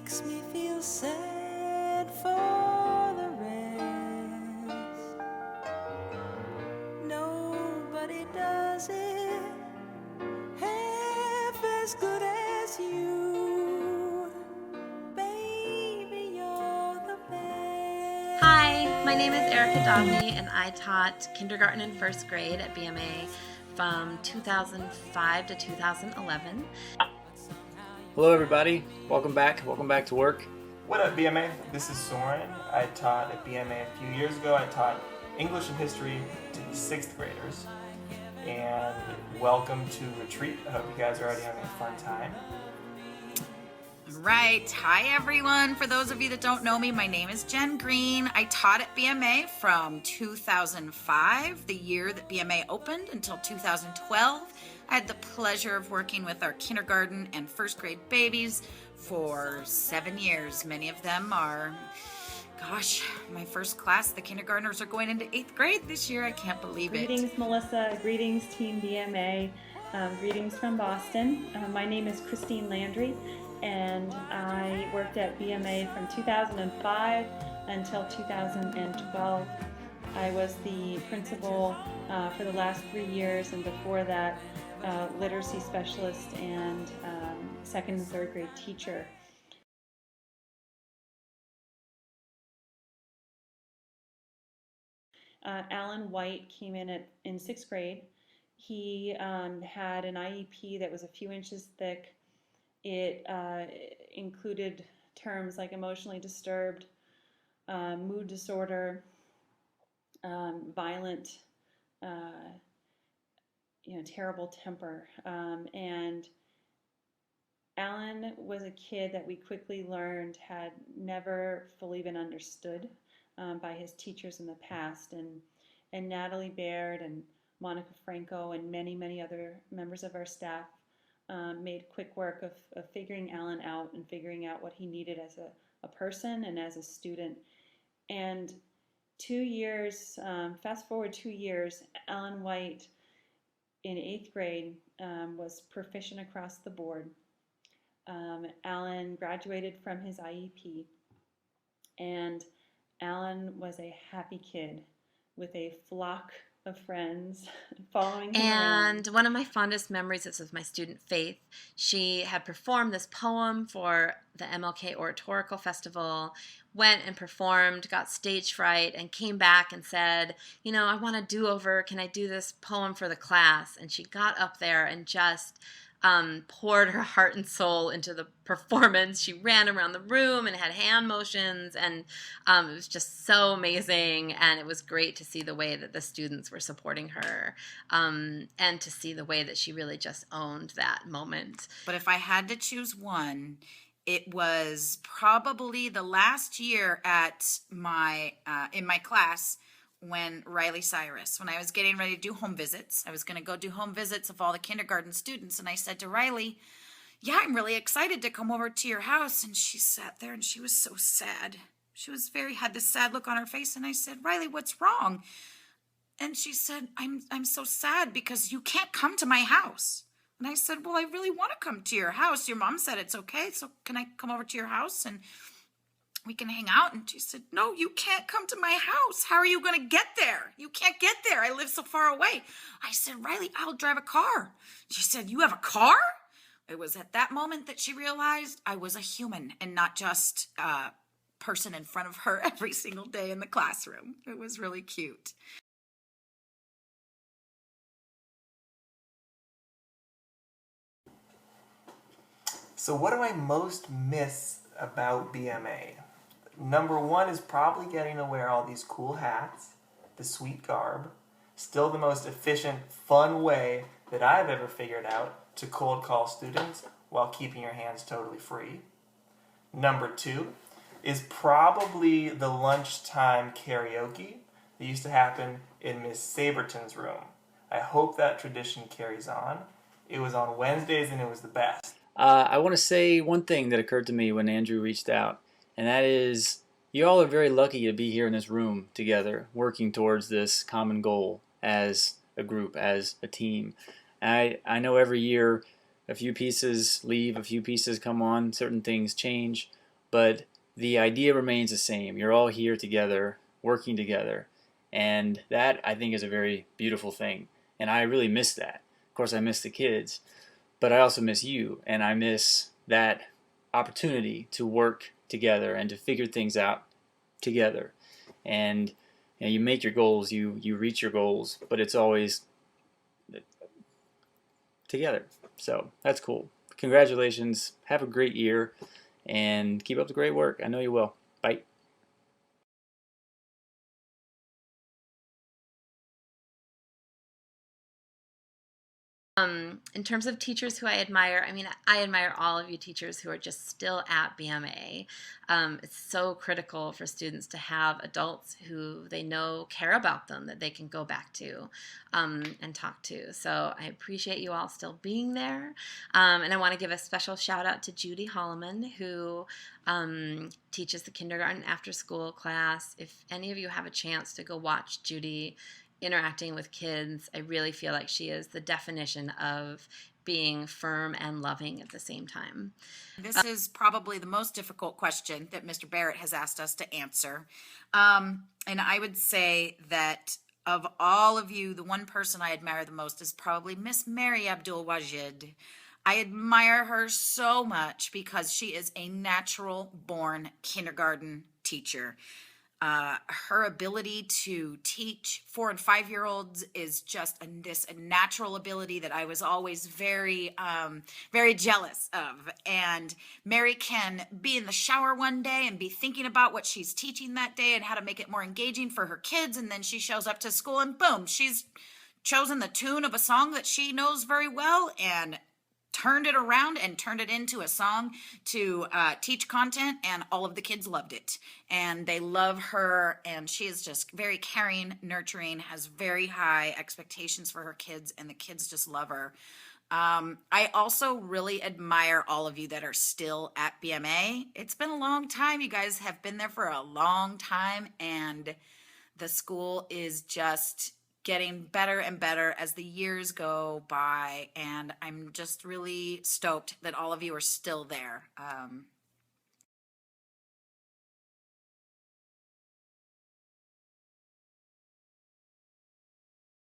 makes me feel sad for the rest. Nobody does it half as good as you. Baby, you're the best. Hi, my name is Erica Dobney, and I taught kindergarten and first grade at BMA from 2005 to 2011. Hello everybody, welcome back to work. What up, BMA? This is Soren. I taught at BMA a few years ago. I taught English and history to the 6th graders. And welcome to Retreat. I hope you guys are already having a fun time. Right. Hi, everyone. For those of you that don't know me, my name is Jen Green. I taught at BMA from 2005, the year that BMA opened, until 2012. I had the pleasure of working with our kindergarten and first grade babies for 7 years. Many of them are, my first class, the kindergartners are going into 8th grade this year. I can't believe it. Greetings, Melissa. Greetings, Team BMA. Greetings from Boston. My name is Christine Landry, and I worked at BMA from 2005 until 2012. I was the principal for the last 3 years, and before that, literacy specialist and second and third grade teacher. Alan White came in 6th grade. He had an IEP that was a few inches thick. It included terms like emotionally disturbed, mood disorder, violent, terrible temper. And Alan was a kid that we quickly learned had never fully been understood by his teachers in the past. And Natalie Baird and Monica Franco and many other members of our staff made quick work of figuring Alan out and figuring out what he needed as a person and as a student. And 2 years, fast forward 2 years, Alan White in 8th grade was proficient across the board. Alan graduated from his IEP, and Alan was a happy kid with a flock of friends following him around. And one of my fondest memories is of my student Faith. She had performed this poem for the MLK Oratorical Festival, went and performed, got stage fright, and came back and said, I want a do-over. Can I do this poem for the class? And she got up there and just poured her heart and soul into the performance. She ran around the room and had hand motions, and it was just so amazing. And it was great to see the way that the students were supporting her, and to see the way that she really just owned that moment. But if I had to choose one, it was probably the last year at my in my class when Riley Cyrus, when I was getting ready to do home visits. I was going to go do home visits of all the kindergarten students, and I said to Riley, yeah, I'm really excited to come over to your house. And she sat there and she was so sad. She was had this sad look on her face, and I said, Riley, what's wrong? And she said, I'm so sad because you can't come to my house. And I said, well, I really want to come to your house. Your mom said it's okay, so can I come over to your house and we can hang out? And she said, no, you can't come to my house. How are you going to get there? You can't get there. I live so far away. I said, Riley, I'll drive a car. She said, you have a car? It was at that moment that she realized I was a human and not just a person in front of her every single day in the classroom. It was really cute. So what do I most miss about BMA? Number one is probably getting to wear all these cool hats, the sweet garb. Still the most efficient, fun way that I've ever figured out to cold call students while keeping your hands totally free. Number two is probably the lunchtime karaoke that used to happen in Miss Saberton's room. I hope that tradition carries on. It was on Wednesdays and it was the best. I want to say one thing that occurred to me when Andrew reached out, and that is you all are very lucky to be here in this room together, working towards this common goal as a group, as a team. I know every year a few pieces leave, a few pieces come on, certain things change, but the idea remains the same. You're all here together, working together, and that I think is a very beautiful thing. And I really miss that. Of course, I miss the kids, but I also miss you, and I miss that opportunity to work together and to figure things out together. And you make your goals, you reach your goals, but it's always together. So that's cool. Congratulations. Have a great year and keep up the great work. I know you will. Bye. In terms of teachers who I admire, I mean, I admire all of you teachers who are just still at BMA. It's so critical for students to have adults who they know care about them, that they can go back to and talk to. So I appreciate you all still being there. And I want to give a special shout out to Judy Holloman, who teaches the kindergarten after school class. If any of you have a chance to go watch Judy interacting with kids, I really feel like she is the definition of being firm and loving at the same time. This is probably the most difficult question that Mr. Barrett has asked us to answer. And I would say that of all of you, the one person I admire the most is probably Miss Mary Abdul Wajid. I admire her so much because she is a natural born kindergarten teacher. Her ability to teach 4 and 5-year-olds is just a natural ability that I was always very jealous of. And Mary can be in the shower one day and be thinking about what she's teaching that day and how to make it more engaging for her kids. And then she shows up to school and boom, she's chosen the tune of a song that she knows very well and turned it around and turned it into a song to teach content, and all of the kids loved it. And they love her, and she is just very caring, nurturing, has very high expectations for her kids, and the kids just love her. I also really admire all of you that are still at BMA. It's been a long time. You guys have been there for a long time, and the school is just getting better and better as the years go by, and I'm just really stoked that all of you are still there.